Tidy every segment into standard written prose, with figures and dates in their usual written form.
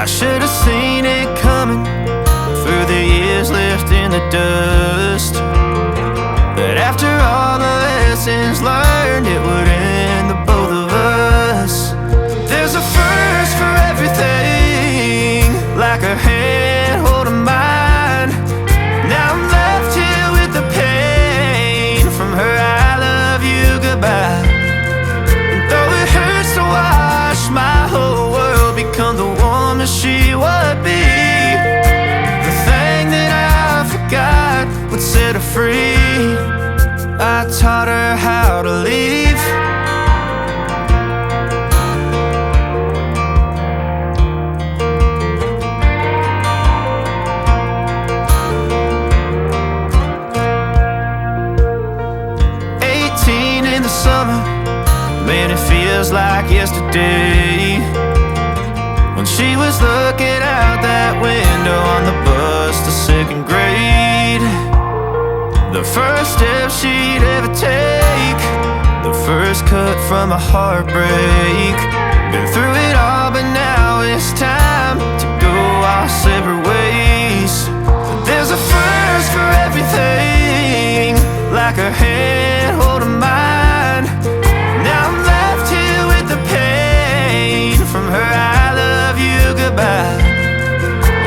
I should have seen it coming through the years left in the dust, that after all the lessons learned, it would end the both of us. There's a first for everything, like her hand holding mine. Now I'm left here with the pain from her I love you goodbye. And though it hurts to watch my whole world become the woman she would be, the thing that I forgot would set her free. I taught her how to leave. 18 in the summer, man, it feels like yesterday, when she was looking out that window on the bus to second grade. The first step she'd ever take, the first cut from a heartbreak. Been through it all, but now it's time to go our separate ways. There's a first for everything, like her hand holding mine. Now I'm left here with the pain from her I love you goodbye.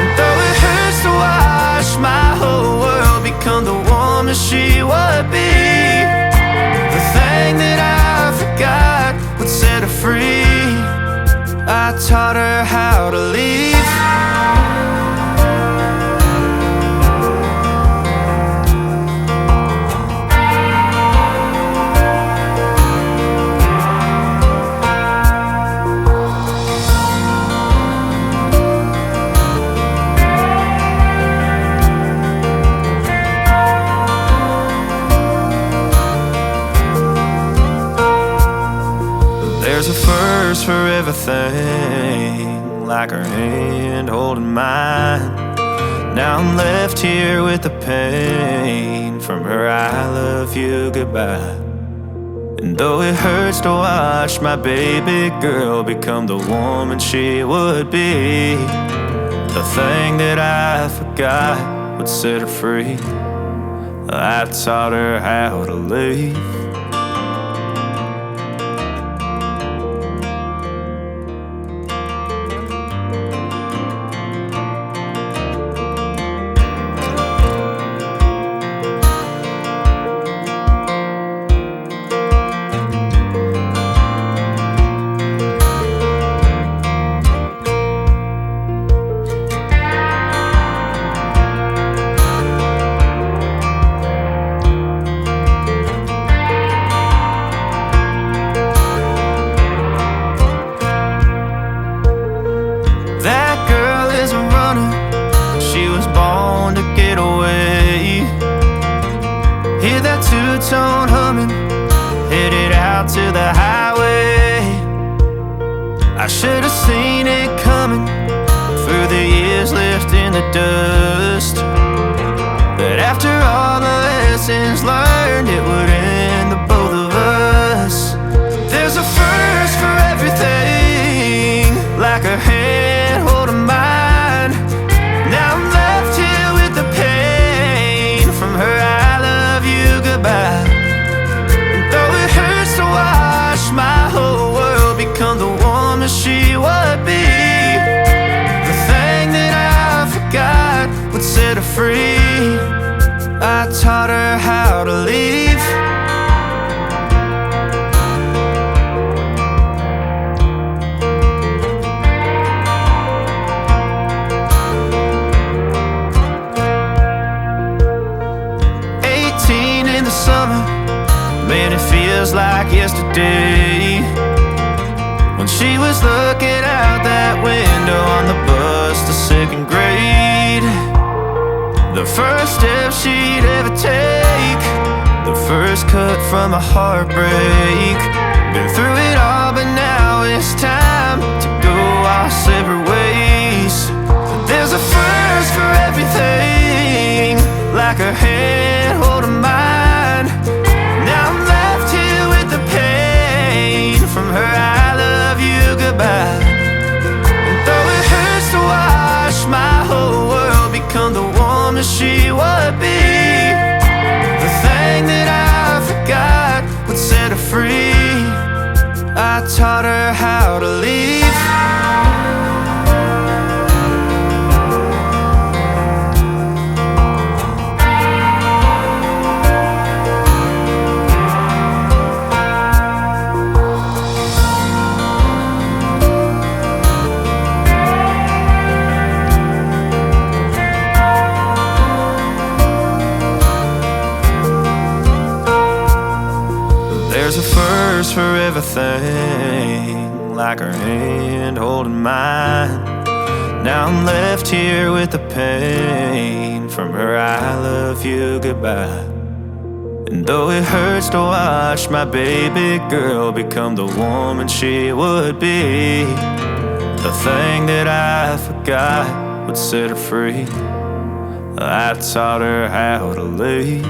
And though it hurts to watch my whole world become the woman she would be, the thing that I forgot would set her free. I taught her how to leave. There's a first for everything, like her hand holding mine. Now I'm left here with the pain from her I love you goodbye. And though it hurts to watch my baby girl become the woman she would be, the thing that I forgot would set her free. I taught her how to leave. That girl is a runner, she was born to get away. Hear that two-tone humming, headed out to the highway. I should have seen it coming through the years left in the dust, that after all the lessons learned, it would end the both of us. There's a first for everything, like her hand holding mine. Now I'm left here with the pain from her I love you goodbye. And though it hurts to watch my whole world become the woman she would be, the thing that I forgot would set her free. I taught her how to leave. Summer, man, it feels like yesterday, when she was looking out that window on the bus to second grade. The first step she'd ever take, the first cut from a heartbreak. Been through it all, but now it's time to go our separate ways. There's a first for everything, like her hand holding mine. Now I'm left here with the pain from her I love you goodbye. And though it hurts to I taught her how to leave. There's a first for everything, like her hand holding mine. Now I'm left here with the pain from her I love you goodbye. And though it hurts to watch my baby girl become the woman she would be, the thing that I forgot would set her free. I taught her how to leave.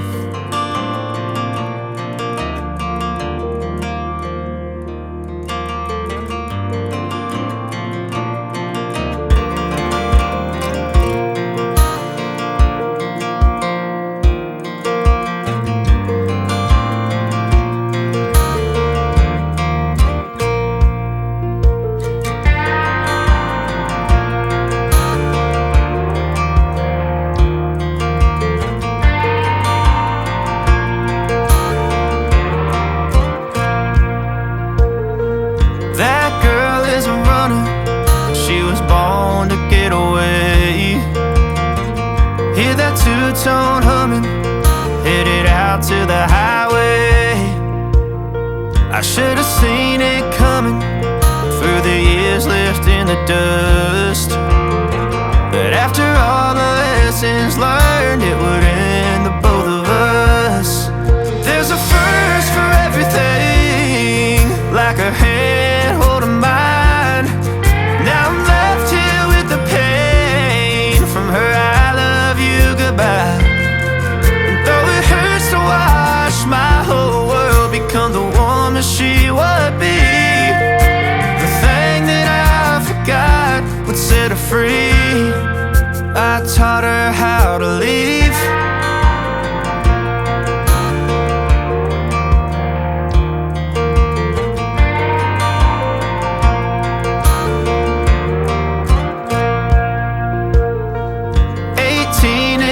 That girl is a runner, she was born to get away. Hear that two-tone humming, headed out to the highway. I should have seen it coming through the years left in the dust, that after all the lessons learned, it would end the both of us. There's a first for everything, like a hand holding mine. Now I'm left here with the pain from her I love you goodbye. And though it hurts to watch my whole world become the woman she would be, the thing that I forgot would set her free. I taught her how to leave.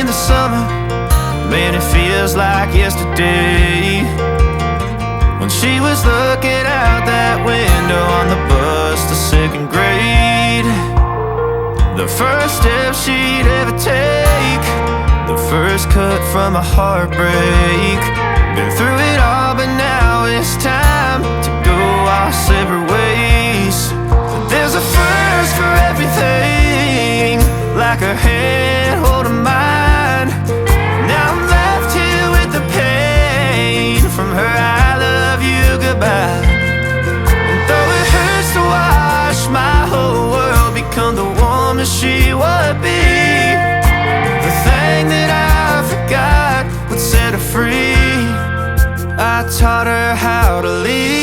In the summer, man, it feels like yesterday, when she was looking out that window on the bus to second grade. The first step she'd ever take, the first cut from a heartbreak. Been through it all, but now it's time to go our separate ways. There's a first for everything, like her hand holding mine. Now I'm left here with the pain from her I love you goodbye. And though it hurts to watch my whole world become the woman she would be, the thing that I forgot would set her free. I taught her how to leave.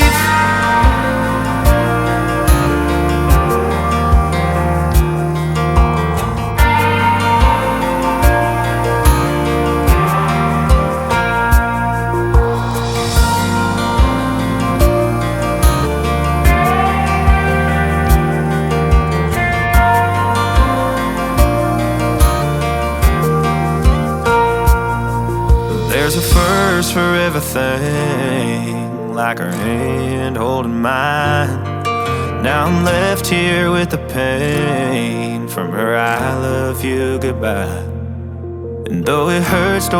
There's a first for everything, like her hand holding mine. Now I'm left here with the pain from her I love you goodbye. And though it hurts to